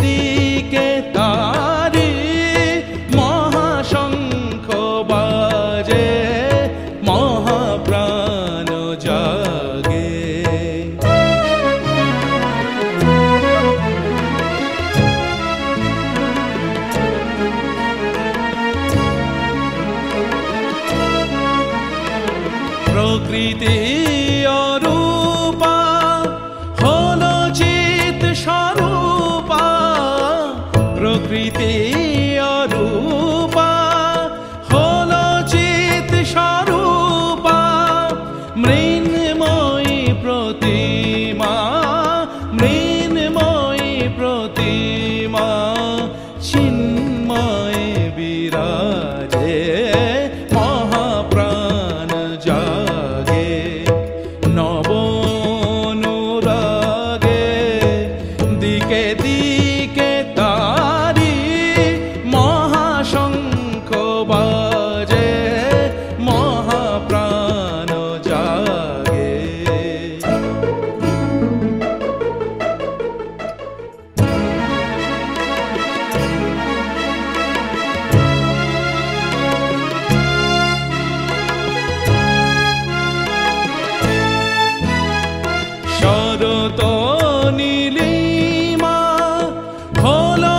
দিকে তারি মহাশঙ্খ বাজে মহাপ্রাণ জাগে। প্রকৃতি অরূপা হলো চিৎ স্বরূপা, প্রকৃতি অরূপা হলো চিৎ স্বরূপা, মৃন্ময়ী প্রতিমা মৃন্ময়ী প্রতিমা, চিন্ময় বিরাজে মহাপ্রাণ জাগে। নব অনুরাগে দিকে দিকে তারি মহাশঙ্খ বাজে মহাপ্রাণ জাগে। শরৎ নীলিমা হলো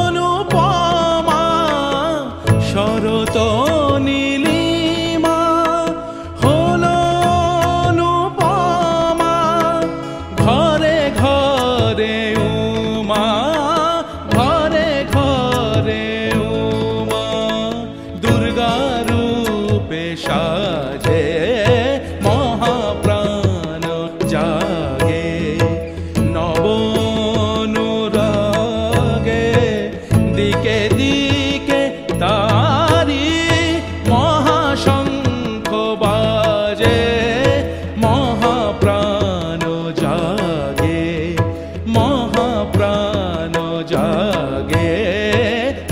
অনুপমা, শরৎ নীলিমা হলো অনুপমা, ঘরে ঘরে উমা ঘরে ঘরে উমা, দুর্গা রূপে সাজে মহাপ্রাণ জাগে। নব অনুরাগে দিকে দিকে তারি মহাশঙ্খ বাজে মহাপ্রাণ জাগে মহাপ্রাণ জাগে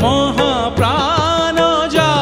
মহাপ্রাণ জাগে।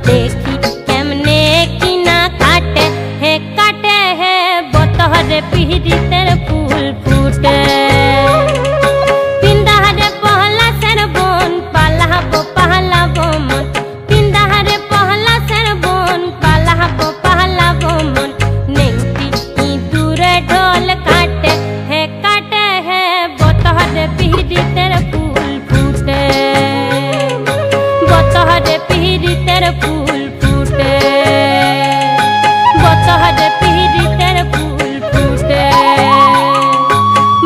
देखी केमने की ना काटे है बतहरे पिहरी तेरे फूल फूटे पिंदाहरे पहला सेर बोन पालाबो पहलाबो मन पिंदाहरे पहला सेर बोन पालाबो पहलाबो मन नेंकी की दूरे ढोल काटे है बतहरे पिहरी तेरे फूल फूटे बतहरे पिहरी तेरे फूल फूटे बतहरे पिहरी तेरे फूल फूटे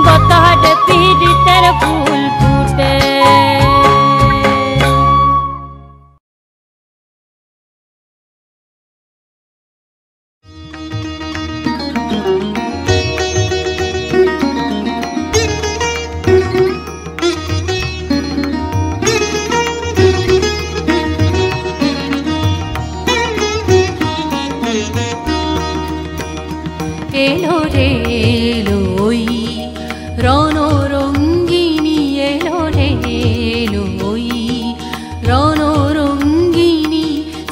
बतहरे पिहरी तेरे फूल फूटे। এলো রে এলোই রণরঙ্গিনী এলো রে এলোই রণরঙ্গিনী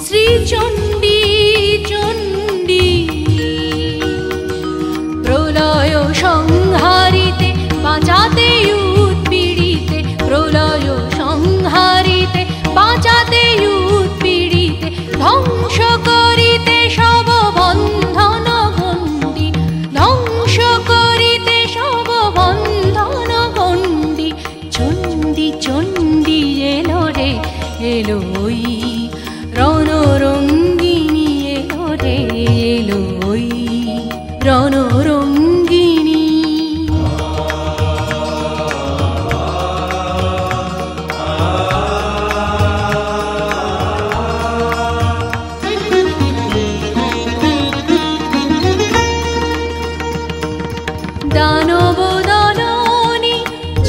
শ্রীচণ্ডী চণ্ডী প্রলয় সংহারিতে বাঁচাতে উৎপীড়িতে প্রলয় সংহারিতে বাঁচাতে উৎপীড়িতে ধ্বংস করিতে সব বন্ধন ধ্বংস করিতে সব বন্ধন গণ্ডি চণ্ডী চণ্ডী এলো রে এলোই রণরঙ্গিনী এলো রে এলোই রণরঙ্গিনী। দানব দলনী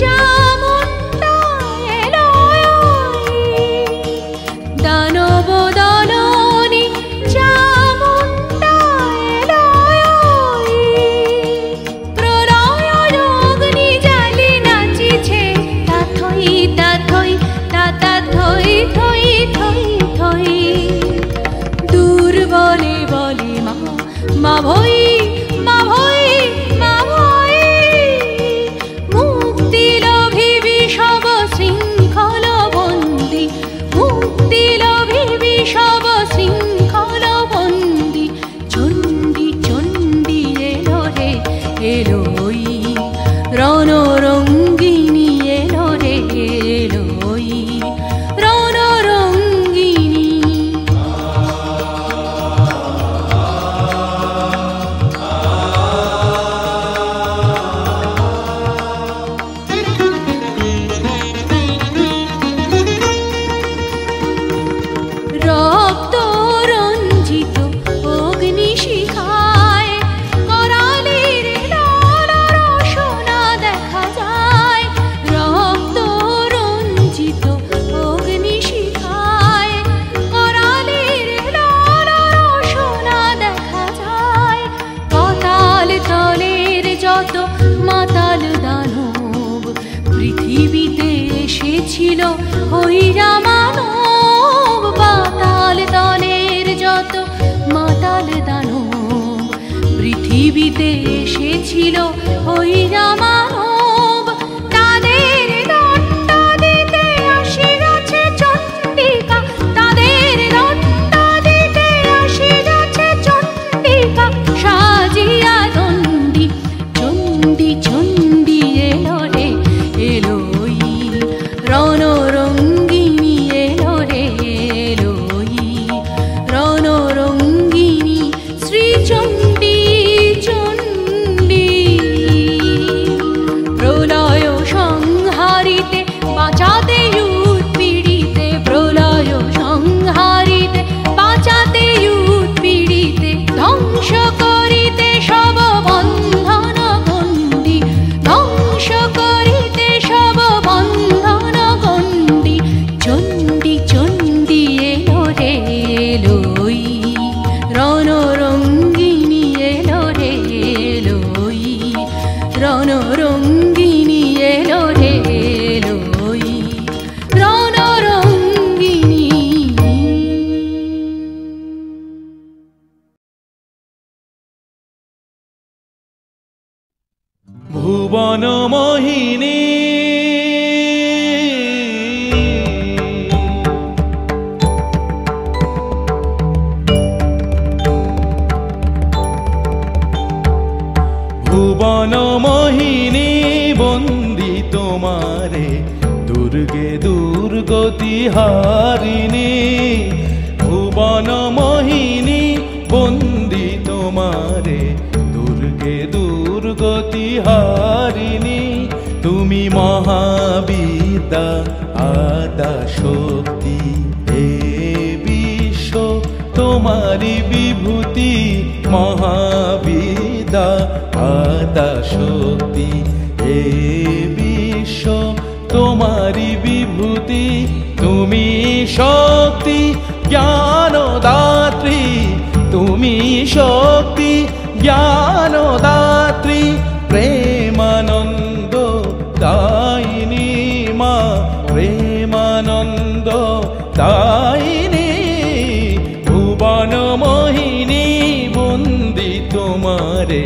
চামুণ্ডা এলো দানব দলনী চামুণ্ডা এলো প্রলয় অগ্নি জ্বালি নাচিছে তা থই তা থই থই থই দুর্বলে বলে মা ভই মা ভই মুক্তি লোভিবি সব শৃঙ্খল বন্দি মুক্তি লোভিবি সব শৃঙ্খল বন্দি চণ্ডী চণ্ডী এলো রে এলোই রণরঙ্গিনী এলো রে এলোই রণরঙ্গিনী। রক্ত রঞ্জিত অগ্নিশিখায় করালির লাল রসনা দেখা যায় রক্ত রঞ্জিত অগ্নিশিখায় করালির লাল রসনা দেখা যায় পাতাল তলের যত মাতাল দানব পৃথিবীতে এসেছিল হইরা মানব পাতাল তলের যত মাতাল দানব পৃথিবীতে এসেছিল হইরা মানব তাদের দণ্ড দিতে আসি গেছে চণ্ডিকা তাদের দণ্ড দিতে আসি গেছে চণ্ডিকা সাজিয়া দণ্ডী চণ্ডী চণ্ডী এলো রে এলোই রণরঙ্গিনী এলো রে এলোই রণরঙ্গিনী শ্রীচণ্ডী চণ্ডী। ভুবন মোহিনী ভুবন মোহিনী বন্দি তোমারে দুর্গে দুর্গতি হারিণী ভুবন মোহিনী বন্দি তোমারে দুর্গে দুর্গতি হারিণী তুমি মহাবিদ্যা আদা শক্তি হে বিশ্ব তোমারি বিভূতি মহাবিদ্যা আদা শক্তি হে বিশ্ব তোমারি বিভূতি তুমি শক্তি জ্ঞানদাত্রী তুমি শক্তি জ্ঞানদাত্রী প্রেমানন্দ দায়িনী মা প্রেমানন্দ দায়িনী ভুবন মোহিনী বন্দি তোমারে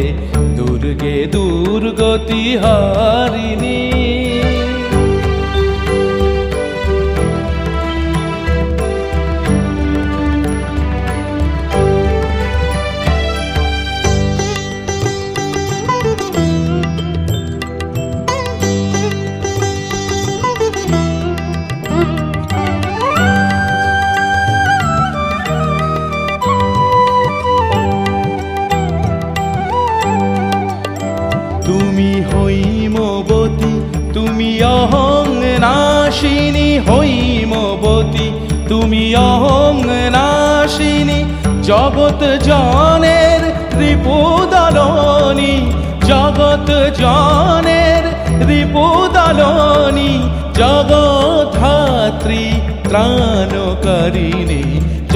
দুর্গে দুর্গতি হারিণী তুমি হৈমবতী তুমি অহং নাশিনী হৈমবতী তুমি অহং নাশিনী জগৎ জনের রিপুদলনী জগৎ জনের রিপুদলনী জগদ্ধাত্রী ত্রাণকারিণী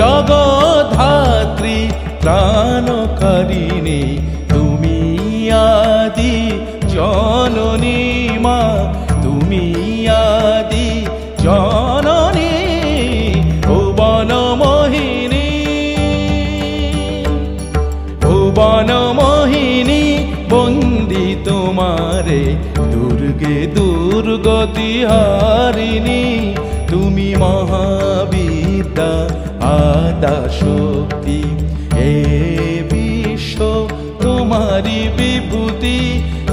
জগদ্ধাত্রী ত্রাণকারিণী তুমি আদি জননী মা তুমি আদি জননী ভুবন মোহিনী ভুবন মোহিনী বন্দি তোমারে দুর্গে দুর্গতি হারিণী তুমি মহাবিদ্যা আদা শক্তি হে বিশ্ব তোমারি বিভূতি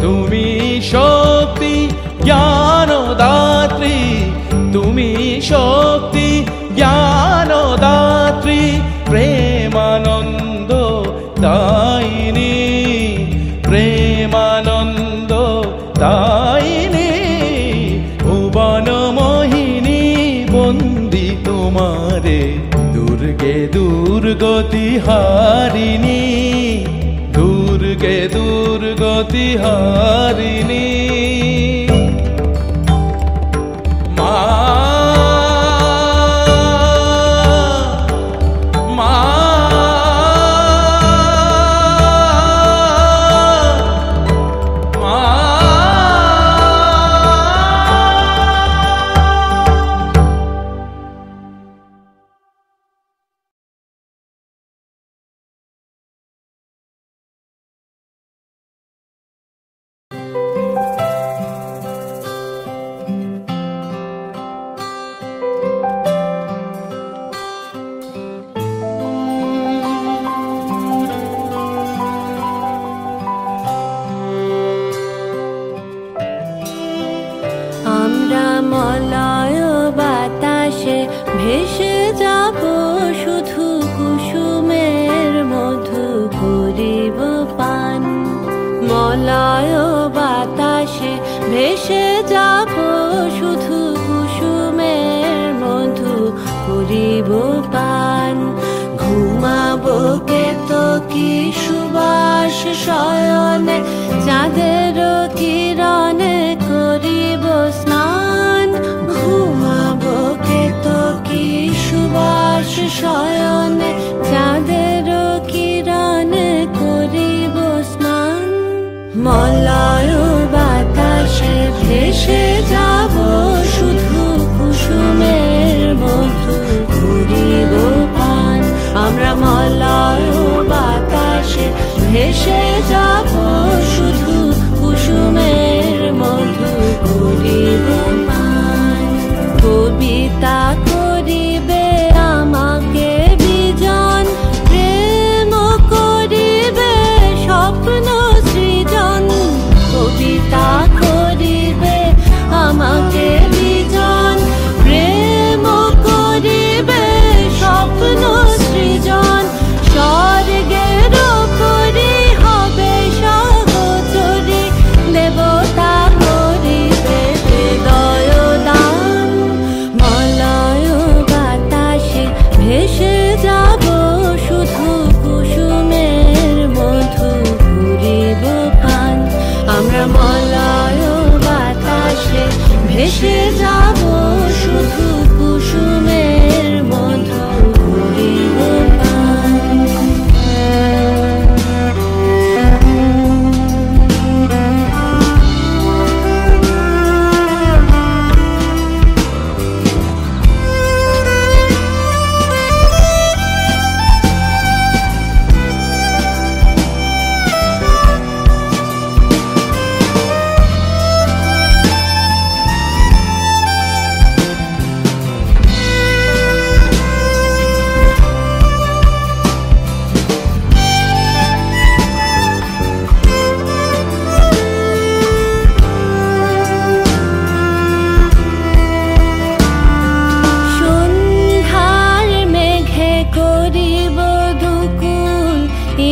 তুমি শক্তি জ্ঞানদাত্রী তুমি শক্তি জ্ঞানদাত্রী প্রেমানন্দ দায়িনী প্রেমানন্দ দায়িনী ভুবন মোহিনী বন্দি তোমারে দুর্গে দুর্গতি হারিণী দুর্গে দুর্গতি হারিণী মা মা মলয় বাতাসে ভেসে যাব শুধু কুসুমের মধু করিব পান মলয় বাতাসে ভেসে যাব শুধু কুসুমের মধু করিব পান ঘুমাবো কেতকী সুবাস শয়নে চাঁদের কিরণে করিব স্নান ঘুমাবো কেতকী সুবাস শয়নে চাঁদের কিরণে করিব স্নান মলয় বাতাসে ভেসে যাব শুধু কুসুমের মধু করিব পান আমরা মলয় বাতাসে ভেসে যাব শুধু কুসুমের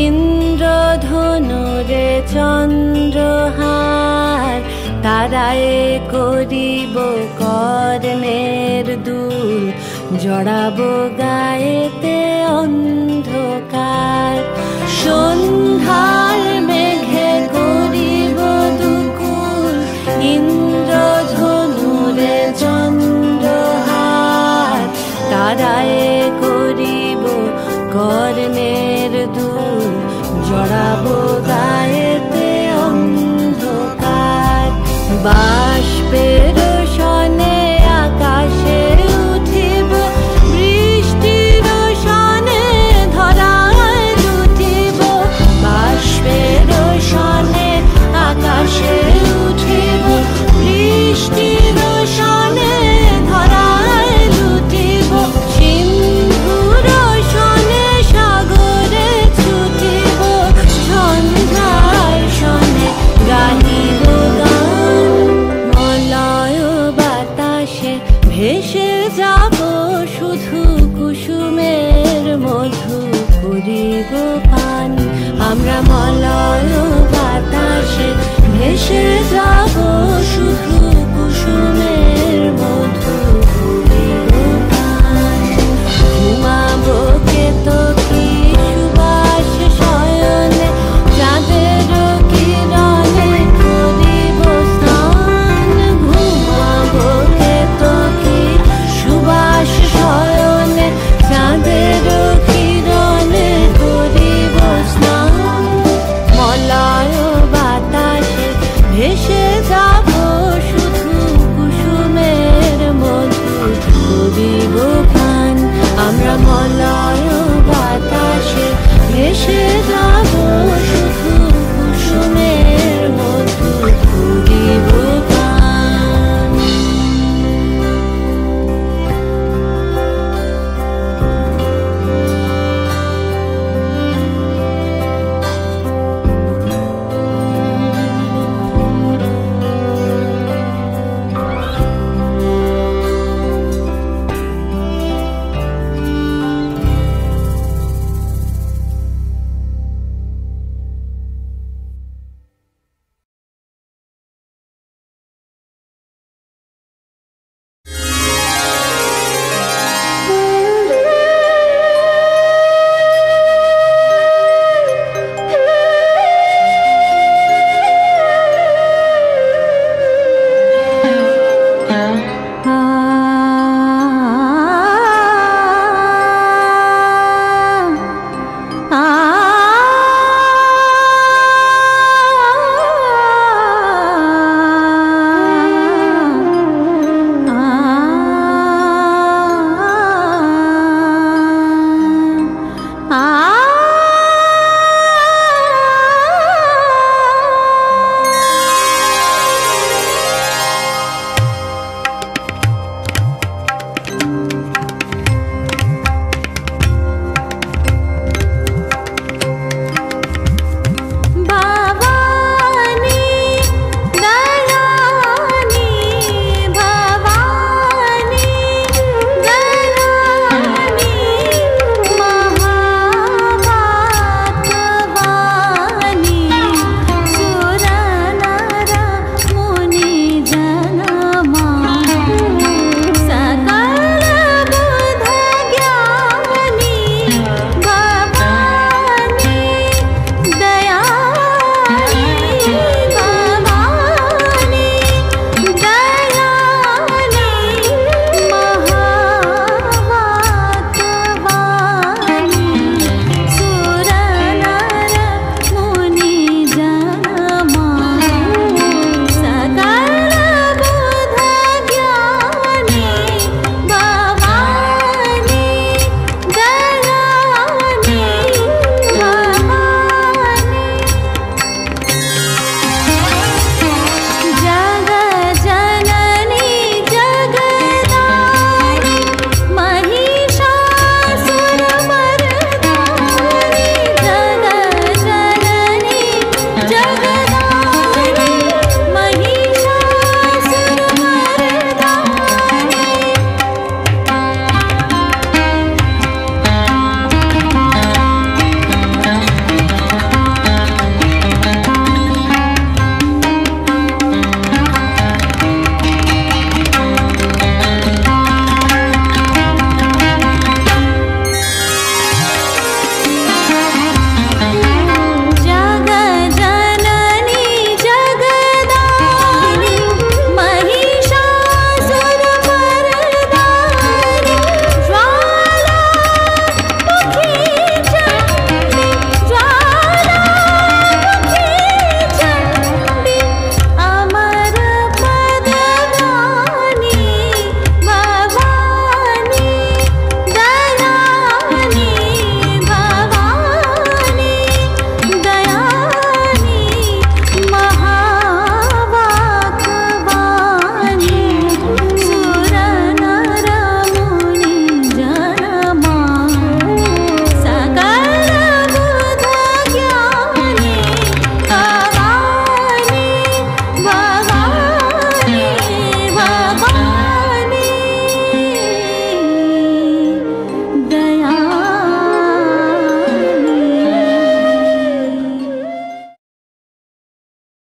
ইন্দ্রধনুরে চন্দ্রহার, তারায় করিব কর্ণের দুল, জড়াবো গায়েতে অন্ধকার। সন্ধ্যার মেঘে করিব দুকুল, ইন্দ্রধনুরে চন্দ্রহার, তারায় করিব কর্ণের দুল, জড়াবো